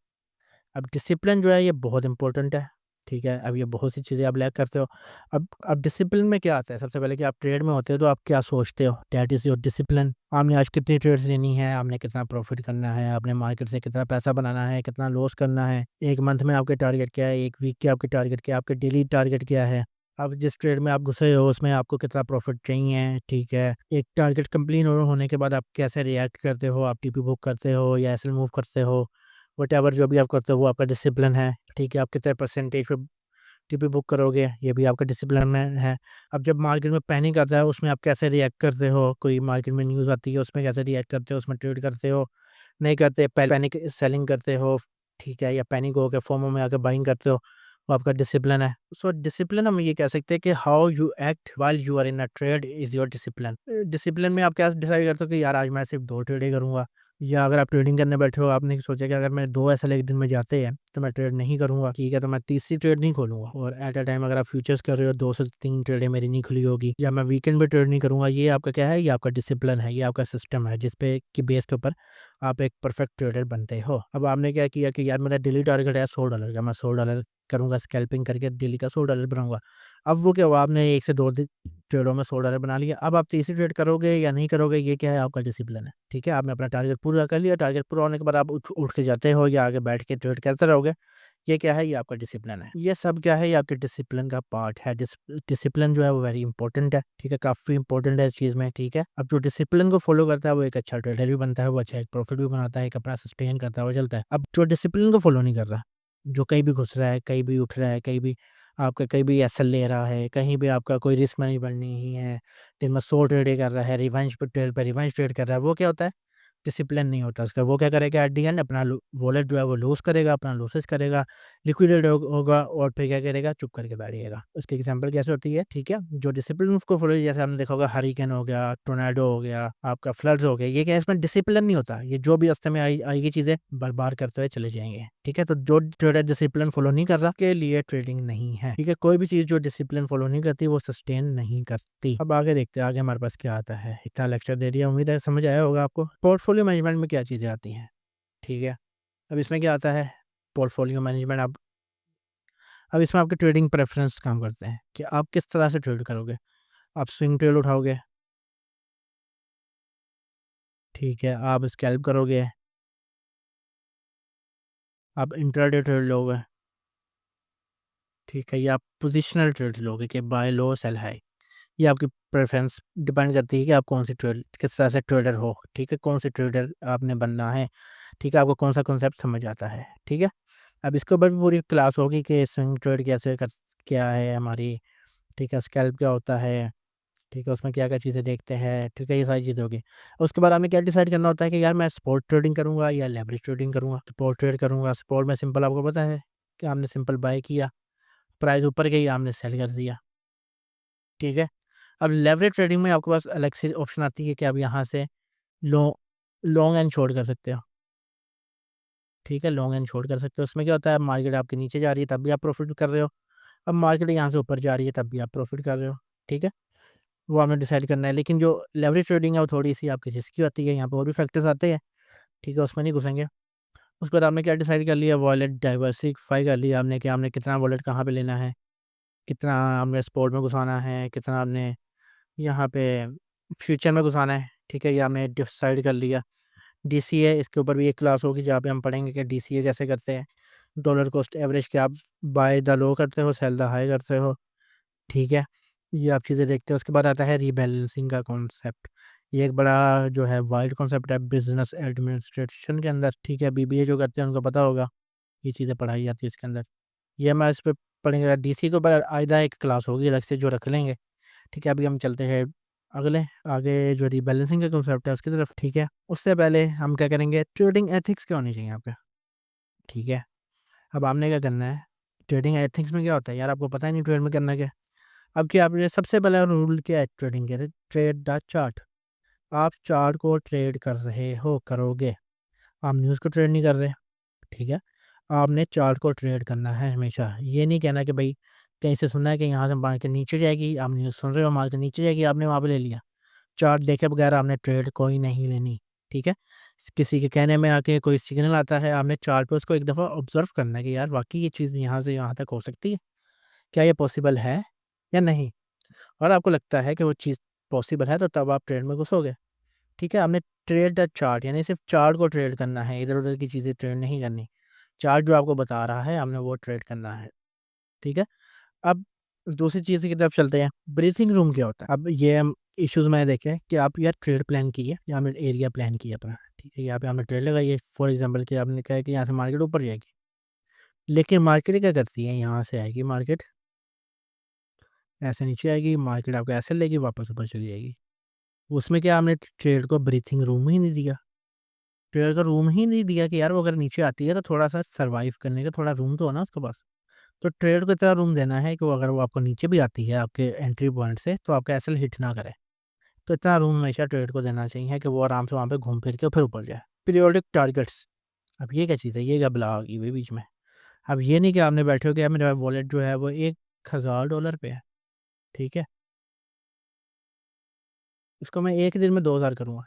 अब डिसिप्लिन जो है ये बहुत इम्पोर्टेंट है, ठीक है? अब ये बहुत सी चीज़ें आप लैक करते हो। अब डिसिप्लिन में क्या आता है? सबसे पहले कि आप ट्रेड में होते हो तो आप क्या सोचते हो? That is your discipline. आपने आज कितनी ट्रेड्स लेनी है, आपने कितना प्रॉफ़िट करना है, आपने मार्केट से कितना पैसा बनाना है, कितना लॉस करना है, 1 मंथ में आपके टारगेट क्या है, 1 वीक के आपके टारगेट क्या है, आपके डेली टारगेट क्या है? अब जिस ट्रेड में आप घुसे हो उसमें आपको कितना प्रॉफ़िट चाहिए, ठीक है? एक टारगेट कंप्लीट होने के बाद आप कैसे रिएक्ट करते हो? आप टीपी बुक करते हो या एसएल मूव करते हो? व्हाटएवर जो भी आप करते हो वो आपका डिसिप्लिन है, ठीक है? आप कितने परसेंटेज पे टीपी बुक करोगे, ये भी आपका डिसिप्लिन में है। अब जब मार्केट में पैनिक आता है उसमें आप कैसे रिएक्ट करते हो? कोई मार्केट में न्यूज़ आती है उसमें कैसे रिएक्ट करते हो? उसमें ट्रेड करते हो, नहीं करते, पैनिक सेलिंग करते हो, ठीक है? या पैनिक हो के फोमो में आके बाइंग करते हो, वो आपका डिसिप्लिन है। सो डिसिप्लिन हम ये कह सकते हैं कि how you act while you are in a trade is your discipline. Discipline में आप क्या डिसाइड करते हो कि यार आज मैं सिर्फ़ 2 ट्रेड ही करूँगा, या अगर आप ट्रेडिंग करने बैठे हो, आपने सोचा कि अगर मेरे 2 एसएल एक दिन में जाते हैं, तो मैं ट्रेड नहीं करूँगा, ठीक है? तो मैं तीसरी ट्रेड नहीं खोलूँगा, और एट अ टाइम अगर आप फ्यूचर्स कर रहे हो, 2 से 3 ट्रेडें मेरी नहीं खुली होगी, या मैं वीकेंड पे ट्रेड नहीं करूँगा, ये आपका क्या है? ये आपका डिसिप्लिन है, ये आपका सिस्टम है, जिस पे की बेस के ऊपर आप एक परफेक्ट ट्रेडर बनते हो। अब आपने क्या किया कि यार मेरा डेली टारगेट है $100 का, मैं $100 करूँगा, स्कैल्पिंग करके डेली का $100 बनाऊँगा। अब वो क्या हुआ, आपने 1 से 2 दिन ट्रेडों में $100 बना लिया। अब आप तीसरी ट्रेड करोगे या नहीं करोगे, ये क्या है? आपका डिसिप्लिन है, ठीक है? आपने अपना टारगेट पूरा कर लिया, टारगेट पूरा होने के बाद आप उठ उठ के जाते हो या आगे बैठ के ट्रेड करते रहोगे, ये क्या है? ये आपका डिसिप्लिन है। ये सब क्या है? ये आपके डिसिप्लिन का पार्ट है। डिसिप्लिन जो है वो वेरी इंपॉर्टेंट है, ठीक है? काफ़ी इंपॉर्टेंट है इस चीज़ में, ठीक है? अब जो डिसिप्लिन को फ़ॉलो करता है वो एक अच्छा ट्रेडर भी बनता है, वो अच्छा एक प्रॉफिट भी बनाता है, एक अपना सस्टेन करता है, वो चलता है। अब जो डिसिप्लिन को फ़ॉलो नहीं कर रहा, जो कहीं भी घुस रहा है, कहीं भी उठ रहा है, कहीं भी आपका कहीं भी एसएल ले रहा है, कहीं भी आपका कोई रिस्क मैनेजमेंट नहीं है, दिन में 100 ट्रेडें कर रहा है, रिवेंज ट्रेड कर रहा है, वो क्या होता है? डिसिप्लिन नहीं होता उसका। वो क्या करेगा एट द एंड, अपना वॉलेट जो है वो लूज़ करेगा, अपना लॉसेस करेगा, लिक्विडेट होगा, और फिर क्या करेगा? चुप करके बैठ जाएगा। उसकी एग्ज़ाम्पल कैसे होती है, ठीक है? जो डिसिप्लिन उसको फ़ॉलो, जैसे आपने देखा होगा हरिकेन हो गया, टोर्नेडो हो गया, आपका फ्लड्स हो गए, ये क्या है? इसमें डिसिप्लिन नहीं होता। ये जो भी रास्ते में आएगी चीज़ें बर्बाद करते हुए चले जाएँगे, ठीक है? तो जो ट्रेडर डिसिप्लिन फ़ॉलो नहीं कर रहा, के लिए ट्रेडिंग नहीं है, ठीक है? कोई भी चीज़ जो डिसिप्लिन फ़ॉलो नहीं करती वो सस्टेन नहीं करती। अब आगे देखते हैं, आगे हमारे पास क्या आता है। इतना लेक्चर दे दिया, उम्मीद है समझ आया होगा आपको। पोर्टफोलियो मैनेजमेंट में क्या चीज़ें आती हैं, ठीक है? अब इसमें क्या आता है? Portfolio management. अब इसमें आपके ट्रेडिंग प्रेफ़रेंस काम करते हैं कि आप किस तरह से ट्रेड करोगे। आप स्विंग ट्रेड उठाओगे, ठीक है? आप स्कैल्प करोगे, आप इंट्राडे ट्रेड लोगे, ठीक है? या आप पोज़िशनल ट्रेड लोगे कि बाय लो सेल हाई। ये आपकी प्रेफ़रेंस डिपेंड करती है कि आप कौन सी ट्रेड, किस तरह से ट्रेडर हो, ठीक है? कौन से ट्रेडर आपने बनना है, ठीक है? आपको कौन-सा कॉन्सेप्ट समझ आता है, ठीक है? अब इसके ऊपर भी पूरी क्लास होगी कि स्विंग ट्रेड कैसे कर, क्या है हमारी, ठीक है? स्कैल्प क्या होता है, ठीक है? उसमें क्या-क्या चीज़ें देखते हैं, ठीक है? ये सारी चीज़ें होगी। उसके बाद आपने क्या डिसाइड करना होता है कि यार मैं स्पॉट ट्रेडिंग करूँगा या लेवरेज ट्रेडिंग करूँगा। स्पॉट ट्रेड करूँगा, स्पॉट में सिंपल आपको पता है कि आपने सिंपल बाय किया, प्राइस ऊपर गई, आपने सेल कर दिया, ठीक है? अब लेवरेज ट्रेडिंग में आपके पास अलग से ऑप्शन आती है कि आप यहाँ से लॉ लॉन्ग एंड शॉर्ट कर सकते हो, ठीक है? लॉन्ग एंड शॉर्ट कर सकते हो। उसमें क्या होता है, मार्केट आपके नीचे जा रही है तब भी आप प्रॉफ़िट कर रहे हो, अब मार्केट यहाँ से ऊपर जा रही है तब भी आप प्रॉफ़िट कर रहे हो, ठीक है? वो आपने डिसाइड करना है। लेकिन जो लेवरेज ट्रेडिंग है वो थोड़ी-सी आपकी रिस्की होती है, यहाँ पे और भी फैक्टर्स आते हैं, ठीक है? उसमें नहीं घुसेंगे। उसके बाद आपने क्या डिसाइड कर लिया, वॉलेट डाइवर्सिफ़ाई कर लिया आपने कि आपने कितना वॉलेट कहाँ पे लेना है, कितना आपने स्पॉट में घुसाना है, कितना आपने यहाँ पे फ्यूचर में घुसाना है, ठीक है? ये आपने डिसाइड कर लिया। डीसीए, इसके ऊपर भी एक क्लास होगी जहाँ पे हम पढ़ेंगे कि डीसीए कैसे करते हैं, डॉलर कॉस्ट एवरेज के आप बाय द लो करते हो, सेल द हाई करते हो, ठीक है। ये आप चीज़ें देखते हो। उसके बाद आता है रीबैलेंसिंग का कॉन्सेप्ट। ये एक बड़ा जो है वाइड कॉन्सेप्ट है बिजनेस एडमिनिस्ट्रेशन के अंदर, ठीक है। बीबीए जो करते हैं उनको पता होगा, ये चीज़ें पढ़ाई जाती है इसके अंदर। ये मैं इस पे पढ़ेंगे डीसी के ऊपर आइंदा एक क्लास होगी अलग से जो रख लेंगे, ठीक है। अभी हम चलते हैं अगले आगे जो रीबैलेंसिंग का कॉन्सेप्ट है उसकी तरफ, ठीक है। उससे पहले हम क्या करेंगे, ट्रेडिंग एथिक्स क्या होनी चाहिए आपका, ठीक है। अब आपने क्या करना है, ट्रेडिंग एथिक्स में क्या होता है यार, आपको पता ही नहीं ट्रेड में करना क्या है। अब क्या आपने सबसे पहला रूल क्या है ट्रेडिंग के, ट्रेड द चार्ट। आप चार्ट को ट्रेड कर रहे हो, करोगे, आप न्यूज़ को ट्रेड नहीं कर रहे, ठीक है। आपने चार्ट को ट्रेड करना है हमेशा। ये नहीं कहना कि भाई कहीं से सुना है कि यहाँ से मार्केट नीचे जाएगी, आप न्यूज़ सुन रहे हो मार्केट नीचे जाएगी, आपने वहाँ पे ले लिया। चार्ट देखे बगैर आपने ट्रेड कोई नहीं लेनी, ठीक है। किसी के कहने में आके कोई सिग्नल आता है, आपने चार्ट पे उसको एक दफ़ा ऑब्जर्व करना है कि यार वाकई ये चीज़ यहाँ से यहाँ तक हो सकती है, क्या ये पॉसिबल है या नहीं। और आपको लगता है कि वो चीज़ पॉसिबल है तो तब आप ट्रेड में घुसोगे, ठीक है। आपने ट्रेड द चार्ट यानी सिर्फ चार्ट को ट्रेड करना है, इधर उधर की चीज़ें ट्रेड नहीं करनी। चार्ट जो आपको बता रहा है आपने वो ट्रेड करना है, ठीक है। अब दूसरी चीज़ की तरफ चलते हैं, ब्रीथिंग रूम क्या होता है। अब ये हम इश्यूज़ में देखें कि आप यार ट्रेड प्लान कीजिए या आपने एरिया प्लान किया अपना, ठीक है। यहाँ पे आपने ट्रेड लगाई है, फॉर एग्जांपल कि आपने कहा कि यहाँ से मार्केट ऊपर जाएगी, लेकिन मार्केट क्या करती है, यहाँ से आएगी मार्केट, ऐसे नीचे आएगी मार्केट, आपको ऐसे लेगी वापस ऊपर चली जाएगी। उसमें क्या आपने ट्रेड को ब्रीथिंग रूम ही नहीं दिया, ट्रेड का रूम ही नहीं दिया कि यार वो अगर नीचे आती है तो थोड़ा सा सर्वाइव करने का थोड़ा रूम तो हो ना उसके पास। तो ट्रेड को इतना रूम देना है कि वो अगर वो आपको नीचे भी आती है आपके एंट्री पॉइंट से तो आपका एसएल हिट ना करे। तो इतना रूम हमेशा ट्रेड को देना चाहिए कि वो आराम से वहाँ पे घूम फिर के फिर ऊपर जाए। पीरियोडिक टारगेट्स, अब ये क्या चीज़ है, ये क्या बला आ गई हुई बीच में। अब ये नहीं कि आपने बैठे हो कि यार मेरा वॉलेट जो है वो $1000 पे है, ठीक है। उसको मैं एक दिन में 2000 करूँगा,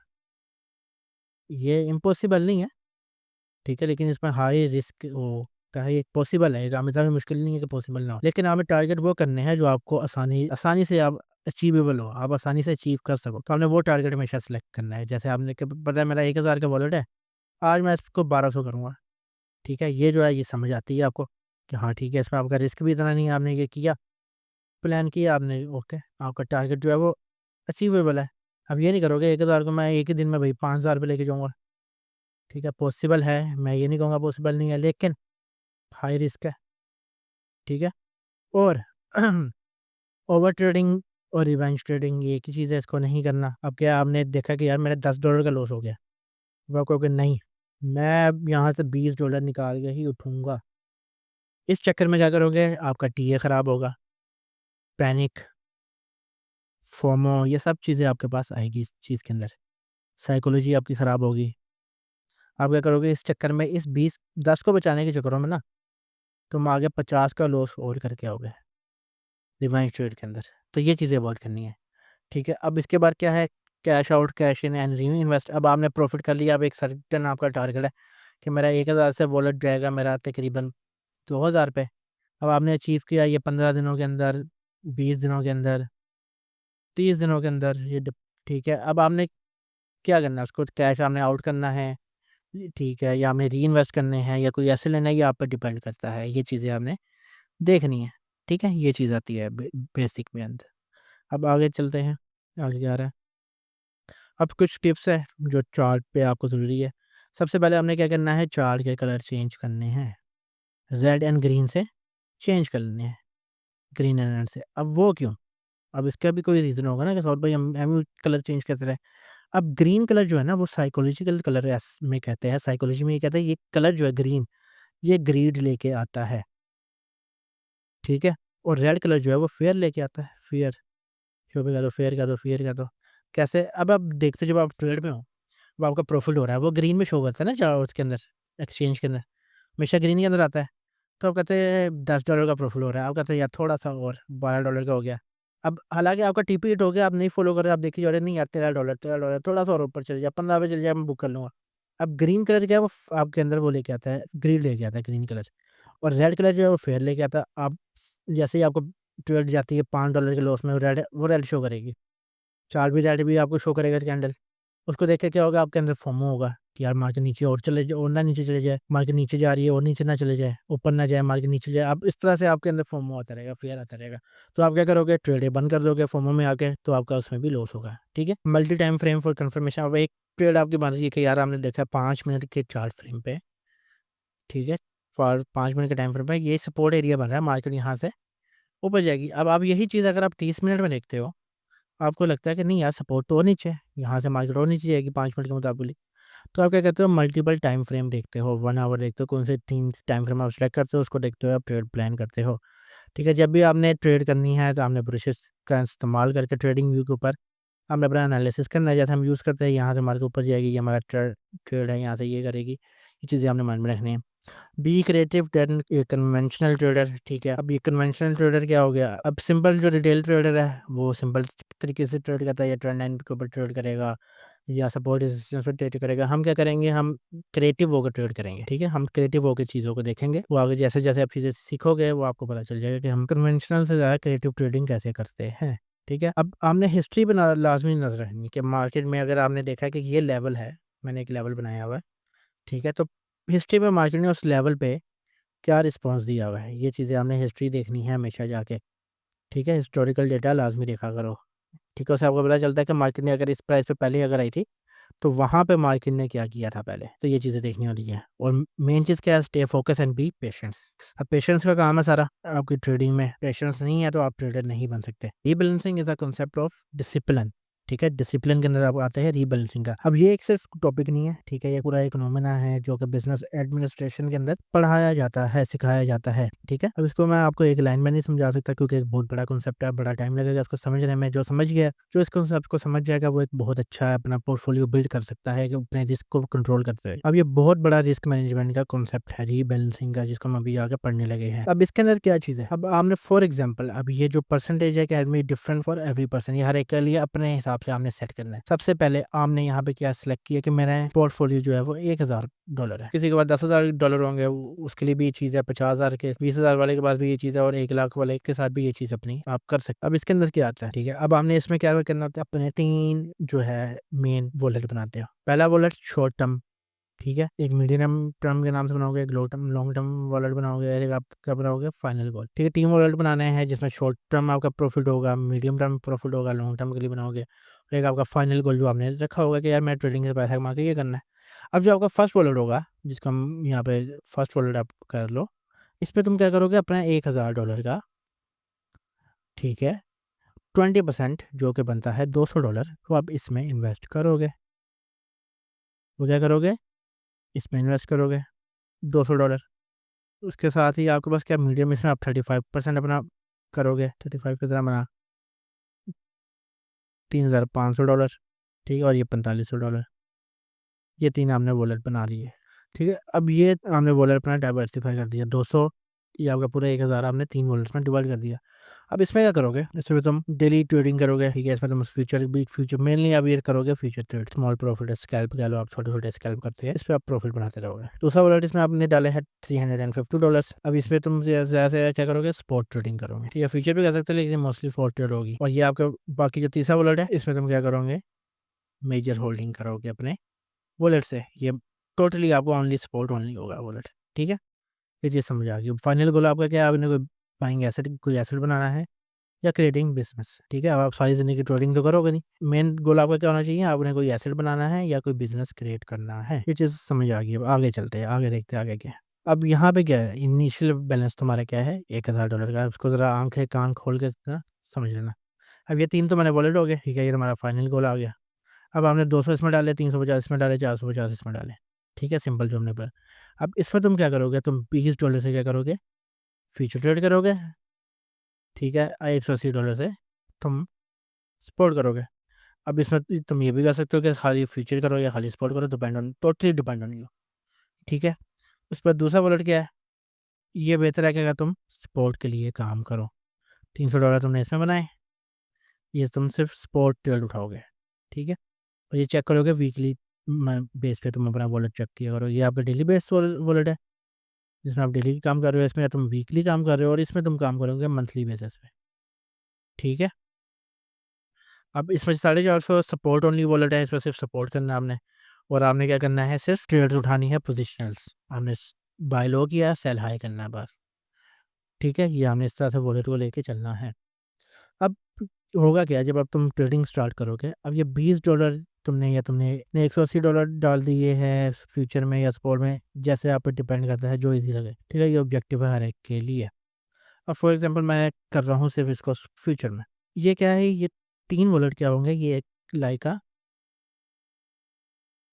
ये इम्पॉसिबल नहीं है, ठीक है। लेकिन इसमें हाई रिस्क होता है, ये पॉसिबल है, इतना भी मुश्किल नहीं है कि पॉसिबल ना हो। लेकिन हमें टारगेट वो करने हैं जो आपको आसानी आसानी से आप अचीवेबल हो, आप आसानी से अचीव कर सको। तो आपने वो टारगेट हमेशा सेलेक्ट करना है। जैसे आपने पता है मेरा 1000 का वॉलेट है, आज मैं इसको 1200 करूँगा, ठीक है। ये जो है ये समझ आती है आपको कि हाँ ठीक है, इसमें आपका रिस्क भी इतना नहीं है, आपने ये किया, प्लान किया आपने, ओके, आपका टारगेट जो है वो अचीवेबल है। अब ये नहीं करोगे 1000 को मैं एक ही दिन में भाई 5000 पे लेके जाऊँगा, ठीक है। पॉसिबल है, मैं ये नहीं कहूँगा पॉसिबल नहीं है, लेकिन हाई रिस्क है, ठीक है। और ओवर ट्रेडिंग और रिवेंज ट्रेडिंग ये एक ही चीज़ है, इसको नहीं करना। अब क्या आपने देखा कि यार मेरा $10 का लॉस हो गया, अब आप कहोगे नहीं, मैं अब यहाँ से $20 निकाल के ही उठूँगा। इस चक्कर में क्या करोगे, आपका टीए खराब होगा, पैनिक, फोमो, ये सब चीज़ें आपके पास आएगी इस चीज़ के अंदर, साइकोलॉजी आपकी खराब होगी। आप क्या करोगे इस चक्कर में, इस 10 को बचाने के चक्करों में ना तुम आगे 50 का लॉस और करके आओगे रिवेंज ट्रेड के अंदर। तो ये चीज़ें अवॉइड करनी है, ठीक है। अब इसके बाद क्या है, cash out, cash in and re invest. अब आपने प्रॉफिट कर लिया, अब एक सर्टेन आपका टारगेट है कि मेरा 1000 से वॉलेट जाएगा मेरा तकरीबन 2000 पे। अब आपने अचीव किया ये 15 दिनों के अंदर, 20 दिनों के अंदर, 30 दिनों के अंदर, ठीक है। अब आपने क्या करना है, उसको कैश आपने आउट करना है, ठीक है, या आपने री इन्वेस्ट करने हैं या कोई ऐसे लेना है, ये आप पर डिपेंड करता है। ये चीज़ें आपने देखनी है, ठीक है। ये चीज़ आती है बेसिक में अंदर। अब आगे चलते हैं, आगे क्या आ रहा है। अब कुछ टिप्स है जो चार्ट पे आपको ज़रूरी है। सबसे पहले हमने क्या करना है, चार्ट के कलर चेंज करने हैं, रेड एंड ग्रीन से चेंज करने हैं, ग्रीन एंड रेड से। अब वो क्यों, अब इसका भी कोई रीज़न होगा ना कि सौरभ भाई हम कलर चेंज कैसे रहे। अब ग्रीन कलर जो है ना वो साइकोलॉजिकल कलर में कहते हैं, साइकोलॉजी में ये कहते हैं ये कलर जो है ग्रीन, ये ग्रीड लेके आता है, ठीक है। और रेड कलर जो है वो फेयर लेके आता है, फियर, शो पे कह दो, फेयर कह दो, फियर कह दो। कैसे, अब आप देखते हो जब आप ट्रेड में हो, वो आपका प्रॉफिट हो रहा है, वो ग्रीन में शो करता है ना चार्ट उसके अंदर, एक्सचेंज के अंदर, हमेशा ग्रीन के अंदर आता है। तो आप कहते हैं $10 का प्रॉफिट हो रहा है, आप कहते हैं यार थोड़ा-सा और $12 का हो गया। अब हालाँकि आपका टीपी हिट हो गया, आप नहीं फॉलो कर रहे, आप देखिए अरे नहीं यार $13 $13 थोड़ा-सा और ऊपर चले जाए, 15 पे चले जाए, मैं बुक कर लूँगा। अब ग्रीन कलर क्या है वो आपके अंदर वो लेके आता है, ग्रीन लेके आता है ग्रीन कलर। और रेड कलर जो है वो फेयर लेके आता है। आप जैसे ही आपको ट्रेड जाती है $5 के लॉस में, वो रेड शो करेगी। चार्ट भी रेड भी आपको शो करेगा कैंडल, उसको देख के क्या होगा, आपके अंदर फोमो होगा कि यार मार्केट नीचे और चले जाए, और ना नीचे चले जाए, मार्केट नीचे जा रही है और नीचे ना चले जाए, ऊपर ना जाए, मार्केट नीचे जाए। आप इस तरह से आपके अंदर फोमो आता रहेगा, फियर आता रहेगा। तो आप क्या करोगे, ट्रेड बंद कर दोगे फोमो में आके, तो आपका उसमें भी लॉस होगा। ठीक है, multi time frame for confirmation. अब एक ट्रेड आपकी बन रही है कि यार आपने देखा 5 मिनट के चार्ट फ्रेम पे, ठीक है, फॉर 5 मिनट के टाइम फ्रेम पे ये सपोर्ट एरिया बन रहा है, मार्केट यहाँ से ऊपर जाएगी। अब आप यही चीज़ अगर आप 30 मिनट में देखते हो, आपको लगता है कि नहीं यार सपोर्ट तो और नीचे है, यहाँ से मार्केट और नीचे जाएगी 5 मिनट के मुताबिक, तो आप क्या कहते हो, मल्टीपल टाइम फ्रेम देखते हो, 1 आवर देखते हो, कौन से 3 टाइम फ्रेम आप सेलेक्ट करते हो, उसको देखते हो, आप ट्रेड प्लान करते हो। ठीक है, जब भी आपने ट्रेड करनी है तो आपने ब्रशेस का इस्तेमाल करके ट्रेडिंग व्यू के ऊपर हमने अपना एनालिसिस करना है। जैसे हम यूज़ करते हैं, यहाँ से मार्केट ऊपर जाएगी, ये हमारा ट्रेड है, यहाँ से ये करेगी, ये चीज़ें आपने माइंड में रखनी है। Be creative then conventional trader. ठीक है, अब ये कन्वेंशनल ट्रेडर क्या हो गया, अब सिंपल जो रिटेल ट्रेडर है वो सिंपल तरीके से ट्रेड करता है, या ट्रेंड लाइन के ऊपर ट्रेड करेगा, या सपोर्ट रेजिस्टेंस पे ट्रेड करेगा। हम क्या करेंगे, हम क्रिएटिव होकर ट्रेड करेंगे। ठीक है, हम क्रिएटिव होकर चीज़ों को देखेंगे, वो आगे जैसे जैसे आप चीज़ें सीखोगे वो आपको पता चल जाएगा कि हम कन्वेंशनल से ज़्यादा क्रिएटिव ट्रेडिंग कैसे करते हैं। ठीक है, अब हमने हिस्ट्री बना लाजमी नजर रखनी है कि मार्केट में अगर आपने देखा कि ये लेवल है, मैंने एक लेवल बनाया हुआ है, ठीक है, तो हिस्ट्री में मार्केट ने उस लेवल पे क्या रिस्पॉन्स दिया हुआ है, ये चीज़ें हमने हिस्ट्री देखनी है हमेशा जाके। ठीक है, हिस्टोरिकल डेटा लाजमी देखा करो। ठीक है, उससे आपको पता चलता है कि मार्केट ने अगर इस प्राइस पे पहले अगर आई थी, तो वहाँ पे मार्केट ने क्या किया था पहले, तो ये चीज़ें देखनी होती है। और मेन चीज़ क्या है, stay focus and B patience. अब पेशेंस का काम है सारा आपकी ट्रेडिंग में, पेशेंस नहीं है तो आप ट्रेडर नहीं बन सकते। Rebalancing is a concept of discipline. ठीक है, डिसिप्लिन के अंदर आप आते हैं रीबैलेंसिंग का। अब ये एक सिर्फ टॉपिक नहीं है, ठीक है, ये पूरा एक फिनोमेना है जो कि बिजनेस एडमिनिस्ट्रेशन के अंदर पढ़ाया जाता है, सिखाया जाता है। ठीक है, अब इसको मैं आपको एक लाइन में नहीं समझा सकता क्योंकि एक बहुत बड़ा कॉन्सेप्ट है, बड़ा टाइम लगेगा इसको समझने में। जो समझ गया, जो इस कॉन्सेप्ट को समझ जाएगा, वो एक बहुत अच्छा अपना पोर्टफोलियो बिल्ड कर सकता है कि अपने रिस्क को कंट्रोल करते हुए। अब ये बहुत बड़ा रिस्क मैनेजमेंट का कॉन्सेप्ट है रीबैलेंसिंग का, जिसको हम अभी आगे पढ़ने लगे हैं। अब इसके अंदर क्या चीज़ है, अब आपने फॉर एग्जाम्पल, अब ये जो परसेंटेज है कि एडमी डिफरेंट फॉर एवरी पर्सन, ये हर एक के लिए अपने हिसाब से आपने सेट करना है। सबसे पहले आपने यहाँ पे क्या सिलेक्ट किया कि मेरा पोर्टफोलियो जो है वो $1000 है, किसी के पास $10,000 होंगे, उसके लिए भी ये चीज़ है, 50,000 के, 20,000 वाले के पास भी ये चीज़ है, और 1 लाख वाले के साथ भी ये चीज़ अपनी आप कर सकते। अब इसके अंदर क्या आता है, ठीक है, अब आपने इसमें क्या करना होता है, अपने 3 जो है मेन वॉलेट बनाते हो। पहला वॉलेट शॉर्ट टर्म, ठीक है, एक मीडियम टर्म के नाम से बनाओगे, एक लॉन्ग टर्म वॉलेट बनाओगे, और एक आप क्या बनाओगे, फाइनल वॉलेट। ठीक है, 3 वॉलेट बनाने हैं जिसमें शॉर्ट टर्म आपका प्रॉफिट होगा, मीडियम टर्म प्रॉफिट होगा, लॉन्ग टर्म के लिए बनाओगे, और एक आपका फाइनल गोल जो आपने रखा होगा कि यार मैं ट्रेडिंग से पैसा कमा के ये करना है। अब जो आपका फर्स्ट वॉलेट होगा, जिसका हम यहाँ पे फर्स्ट वॉलेट आप कर लो, इस पर तुम क्या करोगे, अपना $1,000 का, ठीक है, 20% जो कि बनता है $200, तो आप इसमें इन्वेस्ट करोगे। वो क्या करोगे, इसमें इन्वेस्ट करोगे $200। उसके साथ ही आपके पास क्या मीडियम, इसमें आप 35% अपना करोगे, 35 कितना बना, $3,500। ठीक है, और ये $4,500, ये 3 आपने वॉलेट बना लिए। ठीक है, अब ये आपने वॉलेट अपना डाइवर्सिफाई कर दिया, 200, ये आपका पूरा 1,000 आपने 3 वॉलेट्स में डिवाइड कर दिया। अब इसमें क्या करोगे, इसमें तुम डेली ट्रेडिंग करोगे। ठीक है, इसमें तुम फ्यूचर भी, फ्यूचर मेनली आप ये करोगे future trade, small profit scalp कह लो, आप छोटे छोटे स्कैल्प करते हैं, इस पर आप प्रॉफिट बनाते रहोगे। दूसरा वॉलेट इसमें आपने डाले हैं $350। अब इसमें तुम ज़्यादा से क्या करोगे, स्पॉट ट्रेडिंग करोगे। ठीक है, फ्यूचर भी कर सकते हैं लेकिन मोस्टली स्पॉट ट्रेड होगी। और ये आपका बाकी जो तीसरा वॉलेट है, इसमें तुम क्या करोगे, मेजर होल्डिंग करोगे अपने वॉलेट से। ये टोटली आपको ओनली सपोर्ट ओनली होगा वॉलेट। ठीक है, ये चीज़ समझ आ गई। फाइनल गोल आपका क्या है, आपने कोई बाइंग एसेट, कोई एसेट बनाना है, या क्रिएटिंग बिजनेस। ठीक है, अब आप सारी ज़िंदगी ट्रेडिंग तो करोगे नहीं, मेन गोल आपका क्या होना चाहिए, आपने कोई एसेट बनाना है या कोई बिजनेस क्रिएट करना है। ये चीज़ समझ आ गई। अब आगे चलते हैं, आगे देखते हैं आगे क्या है। अब यहाँ पे क्या है, इनिशियल बैलेंस तुम्हारा क्या है, $1,000 का। उसको ज़रा आंखें कान खोल के ना समझ लेना। अब ये 3 तो मैंने वॉलेट हो गए, ठीक है, ये हमारा फाइनल गोल आ गया। अब आपने 200 इसमें डाले, 350 इसमें डाले, 450 इसमें डाले। ठीक है, सिंपल जो हमने पर। अब इसमें तुम क्या करोगे, तुम $20 से क्या करोगे, फ्यूचर ट्रेड करोगे। ठीक है, $180 से तुम स्पॉट करोगे। अब इसमें तुम ये भी कर सकते हो कि खाली फ्यूचर करो या खाली स्पॉट करो, depend on, totally depend on you. ठीक है, उस पर दूसरा वॉलेट क्या है, ये बेहतर है कि अगर तुम स्पॉट के लिए काम करो, $300 तुमने इसमें बनाए, ये तुम सिर्फ स्पॉट ट्रेड उठाओगे। ठीक है, और ये चेक करोगे वीकली बेस पे, तुम अपना वॉलेट चेक किया करो। ये आपका डेली बेस वॉलेट है, जिसमें आप डेली काम कर रहे हो, इसमें तुम वीकली काम कर रहे हो, और इसमें तुम काम करोगे मंथली बेसिस पे। ठीक है, अब इसमें 450 सपोर्ट ओनली वॉलेट है, इसमें सिर्फ सपोर्ट करना है आपने, और आपने क्या करना है, सिर्फ ट्रेड्स उठानी है, पोजिशनल्स आपने बाय लो किया, सेल हाई करना है बस। ठीक है, ये हमने इस तरह से वॉलेट को लेके चलना है। अब होगा क्या, जब अब तुम ट्रेडिंग स्टार्ट करोगे, अब ये $20 तुमने $180 डाल दिए हैं फ्यूचर में या स्पॉट में, जैसे आप पे डिपेंड करता है, जो इजी लगे। ठीक है, ये ऑब्जेक्टिव है हर एक के लिए। अब फॉर एग्जांपल मैं कर रहा हूँ सिर्फ इसको फ्यूचर में। ये क्या है, ये 3 वॉलेट क्या होंगे, ये एक लाइक का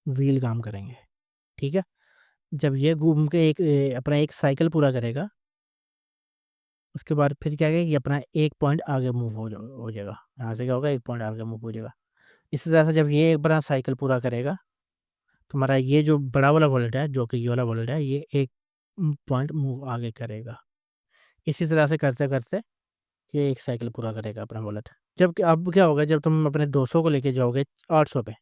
व्हील काम करेंगे। ठीक है, जब ये घूम के अपना एक साइकिल पूरा करेगा, उसके बाद फिर क्या है, ये अपना एक पॉइंट आगे मूव हो जाएगा। यहाँ से क्या होगा, एक पॉइंट आगे मूव हो जाएगा। इसी तरह से जब ये एक बड़ा साइकिल पूरा करेगा, तुम्हारा ये जो बड़ा वाला वॉलेट है, जो कि ये वाला वॉलेट है, ये एक पॉइंट मूव आगे करेगा। इसी तरह से करते करते ये एक साइकिल पूरा करेगा अपना वॉलेट। जब अब क्या होगा, जब तुम अपने 200 को लेके जाओगे 800 पे,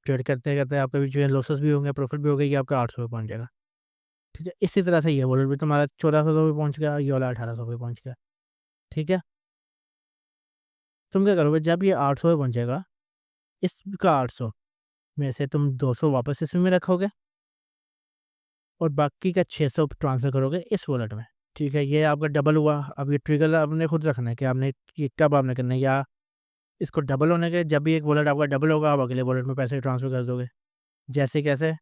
ट्रेड करते करते आपके बीच में लॉसेस भी होंगे, प्रॉफिट भी होगा, ये आपका 800 पे पहुंच जाएगा। ठीक है, इसी तरह से ये वॉलेट भी तुम्हारा 1400 पे पहुंच गया, ये वाला 1800 पे पहुंच गया। ठीक है, तुम क्या करोगे, जब ये 800 पे पहुंचेगा, इसका 800 में से तुम 200 वापस इसमें रखोगे, और बाकी का 600 ट्रांसफ़र करोगे इस वॉलेट में। ठीक है, ये आपका डबल हुआ। अब ये ट्रिगर आपने खुद रखना है कि आपने ये कब आपने करना है, या इसको डबल होने के जब भी एक वॉलेट आपका डबल होगा, आप अगले वॉलेट में पैसे ट्रांसफ़र कर दोगे। जैसे कैसे,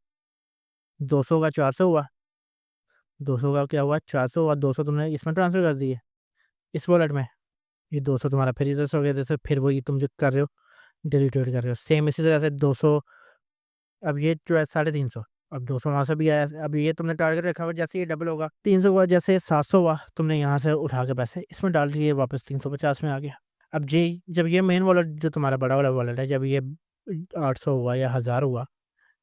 200 का 400 हुआ, 200 का क्या हुआ, 400 हुआ, 200 तुमने इसमें ट्रांसफ़र कर दिए इस वॉलेट में, ये 200 तुम्हारा फिर इधर से हो गया, जैसे फिर वही तुम जो कर रहे हो, डेली ट्रेड कर रहे हो, सेम इसी तरह से 200। अब ये जो है 350, अब 200 वहाँ से भी आया, अब ये तुमने टारगेट रखा हुआ, जैसे ये डबल होगा 300 हुआ, जैसे 700 हुआ, तुमने यहाँ से उठा के पैसे इसमें डाल दिए, वापस 350 में आ गया। अब जी, जब ये मेन वॉलेट जो तुम्हारा बड़ा वाला वॉलेट है, जब ये 800 हुआ या 1000 हुआ,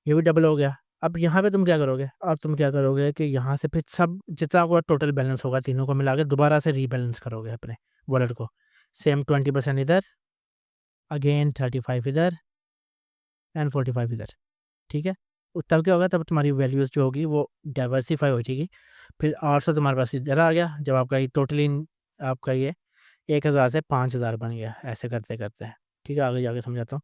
ये भी डबल हो गया। अब यहाँ पे तुम क्या करोगे, अब तुम क्या करोगे कि यहाँ से फिर सब जितना आपका टोटल बैलेंस होगा तीनों को मिला के दोबारा से रीबैलेंस करोगे अपने वॉलेट को। सेम 20% इधर, अगेन 35 इधर, एंड 45 इधर। ठीक है, तब क्या होगा, तब तुम्हारी वैल्यूज़ जो होगी वो डाइवर्सिफाई हो जाएगी। फिर 800 तुम्हारे पास इधर आ गया, जब आपका ये टोटली आपका ये 1000 से 5000 बन गया, ऐसे करते करते। ठीक है, आगे जाके समझाता हूँ।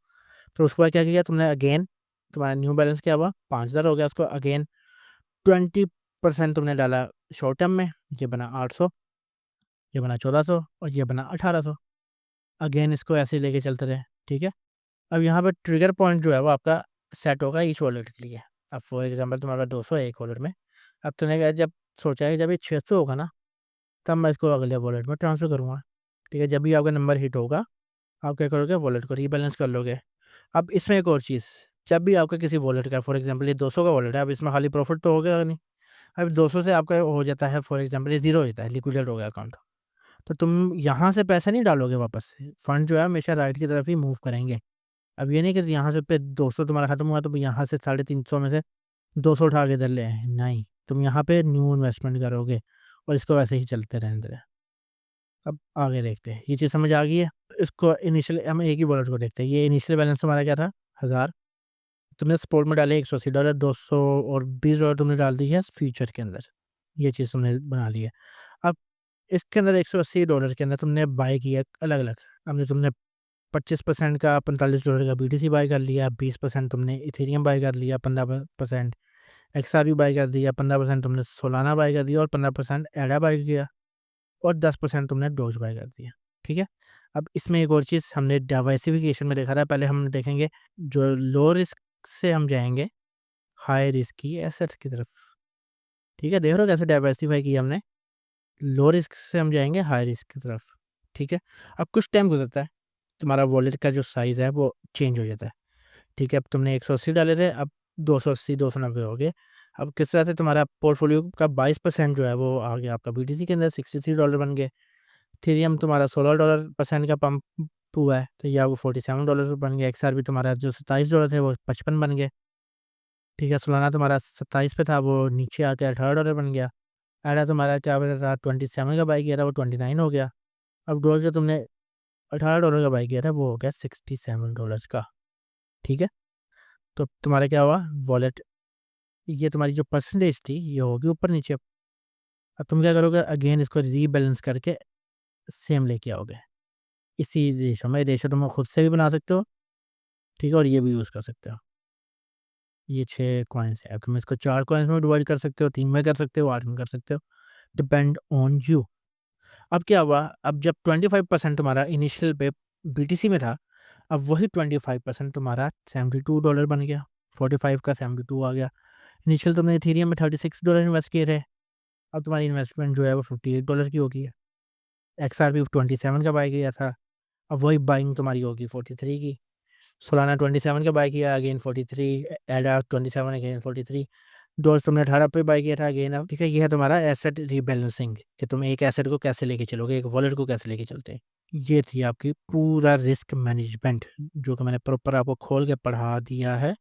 तो उसके बाद क्या किया तुमने, अगेन तुम्हारा न्यू बैलेंस क्या हुआ, 5000 हो गया, उसको अगेन 20% तुमने डाला शॉर्ट टर्म में, ये बना 800, ये बना 1400, और ये बना 1800। अगेन इसको ऐसे ही लेके चलते रहे। ठीक है, अब यहाँ पे ट्रिगर पॉइंट जो है वो आपका सेट होगा ईच वॉलेट के लिए। अब फॉर एग्जांपल तुम्हारा 200 है एक वॉलेट में, अब तुमने क्या जब सोचा है कि जब ये 600 होगा ना, तब मैं इसको अगले वॉलेट में ट्रांसफ़र करूँगा। ठीक है, जब भी आपका नंबर हिट होगा, आप क्या करोगे, वॉलेट को रीबैलेंस कर लोगे। अब इसमें एक और चीज़, जब भी आपका किसी वॉलेट का फॉर एग्जांपल ये 200 का वॉलेट है, अब इसमें खाली प्रॉफिट तो होगा नहीं। अब 200 से आपका हो जाता है फॉर एग्जांपल ये ज़ीरो हो जाता है, लिक्विडेट हो गया अकाउंट। तो तुम यहाँ से पैसे नहीं डालोगे वापस से, फंड जो है हमेशा राइट की तरफ ही मूव करेंगे। अब ये नहीं कि यहाँ से पे 200 तुम्हारा खत्म हुआ तो यहाँ से 350 में से 200 उठा के इधर ले आए, नहीं, तुम यहाँ पे न्यू इन्वेस्टमेंट करोगे, और इसको वैसे ही चलते रहने देना। अब आगे देखते हैं, ये चीज़ समझ आ गई है। इसको इनिशियल हम एक ही वॉलेट को देखते हैं। ये इनिशियल बैलेंस हमारा क्या था, 1000, तुमने सपोर्ट में डाले $180, 200 और $20 तुमने डाल दी है फ्यूचर के अंदर, ये चीज़ तुमने बना ली है। अब इसके अंदर $180 के अंदर तुमने बाय किया अलग अलग, हमने तुमने 25% का $45 का बीटीसी बाय कर लिया, 20% तुमने इथेरियम बाय कर लिया, 15% एक्सआरपी बाय कर दिया, 15% तुमने सोलाना बाय कर दिया, और 15% एडा बाय किया, और 10% तुमने डोज बाय कर दिया। ठीक है, अब इसमें एक और चीज़ हमने डाइवर्सिफिकेशन में देखा था, पहले हम देखेंगे जो लो रिस्क से हम जाएंगे हाई रिस्क की एसेट्स की तरफ। ठीक है, देख रहे हो कैसे डाइवर्सिफाई किया हमने, लो रिस्क से हम जाएंगे हाई रिस्क की तरफ। ठीक है, अब कुछ टाइम गुजरता है, तुम्हारा वॉलेट का जो साइज़ है वो चेंज हो जाता है। ठीक है, अब तुमने 180 डाले थे, अब 280 290 हो गए। अब किस तरह से तुम्हारा पोर्टफोलियो का 22% जो है वो आ गया आपका बीटीसी के अंदर, $63 बन गए। इथेरियम तुम्हारा $16% का पंप हुआ है, तो ये आपको $47 बन गया। एक्सआरपी तुम्हारा जो $27 थे वो 55 बन गए। ठीक है, सोलाना तुम्हारा 27 पे था, वो नीचे आके $18 बन गया। एडा तुम्हारा क्या बचा था, 27 का बाई किया था, वो 29 हो गया। अब डॉलर जो तुमने $18 का बाई किया था, वो हो गया $67 का। ठीक है, तो तुम्हारा क्या हुआ, वॉलेट ये तुम्हारी जो परसेंटेज थी ये होगी ऊपर नीचे। अब तुम क्या करोगे, अगेन इसको रीबैलेंस करके सेम लेके आओगे। इसी रेशो में, रेशो तुम खुद से भी बना सकते हो, ठीक है, और ये भी यूज़ कर सकते हो। ये 6 कॉइन्स है, तुम इसको 4 कॉइन्स में डिवाइड कर सकते हो, 3 में कर सकते हो, 8 में कर सकते हो, डिपेंड ऑन यू। अब क्या हुआ, अब जब 25% तुम्हारा इनिशियल पे बीटीसी में था, अब वही 25% तुम्हारा $72 बन गया, 45 का 72 आ गया। इनिशियल तुमने इथेरियम में $36 इन्वेस्ट किए थे, अब तुम्हारी इन्वेस्टमेंट जो है वो $58 की हो गई है। एक्सआरपी 27 का बाय किया था, अब वही बाइंग तुम्हारी होगी 43 की। सोलाना 27 का बाय किया, अगेन 43, एडा 27, अगेन 43। डॉल्स तुमने 18 पे बाय किया था, अगेन अब ठीक है, ये है तुम्हारा एसेट रीबैलेंसिंग कि तुम एक एसेट को कैसे लेके चलोगे, एक वॉलेट को कैसे लेके चलते हैं। ये थी आपकी पूरा रिस्क मैनेजमेंट, जो कि मैंने प्रॉपर आपको खोल के पढ़ा दिया है।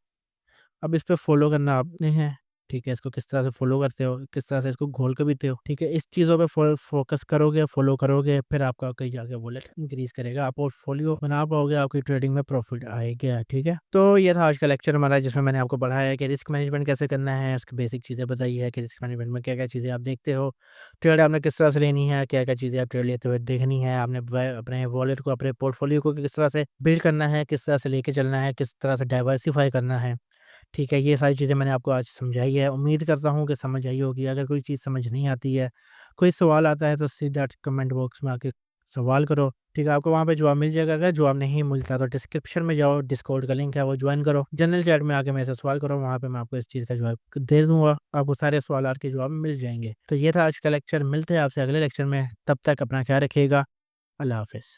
अब इस पे फ़ॉलो करना आपने है, ठीक है? इसको किस तरह से फ़ॉलो करते हो, किस तरह से इसको घोल के पीते हो, ठीक है? इस चीज़ों पे फ़ोकस करोगे, फ़ॉलो करोगे, फिर आपका कहीं जाके वॉलेट इंक्रीज़ करेगा, आप पोर्टफ़ोलियो बना पाओगे, आपकी ट्रेडिंग में प्रॉफ़िट आएगा, ठीक है? तो ये था आज का लेक्चर हमारा, जिसमें मैंने आपको पढ़ाया है कि रिस्क मैनेजमेंट कैसे करना है, उसकी बेसिक चीज़ें बताई है कि रिस्क मैनेजमेंट में क्या-क्या चीज़ें आप देखते हो, ट्रेड आपने किस तरह से लेनी है, क्या-क्या चीज़ें आप ट्रेड लेते हुए देखनी है, आपने व अपने वॉलेट को, अपने पोर्टफ़ोलियो को किस तरह से बिल्ड करना है, किस तरह से लेके चलना है, किस तरह से डाइवर्सिफ़ाई करना है। ठीक है, ये सारी चीज़ें मैंने आपको आज समझाई है। उम्मीद करता हूँ कि समझ आई होगी। अगर कोई चीज़ समझ नहीं आती है, कोई सवाल आता है तो सीधा कमेंट बॉक्स में आके सवाल करो। ठीक है, आपको वहाँ पे जवाब मिल जाएगा। अगर जवाब नहीं मिलता तो डिस्क्रिप्शन में जाओ, डिस्कॉर्ड का लिंक है वो जॉइन करो। जनरल चैट में आके मेरे से सवाल करो, वहाँ पे मैं आपको इस चीज़ का जवाब दे दूँगा। आपको सारे सवालात के जवाब मिल जाएँगे। तो ये था आज का लेक्चर। मिलते हैं आपसे अगले लेक्चर में। तब तक अपना ख्याल रखिएगा। अल्लाह हाफ़िज़।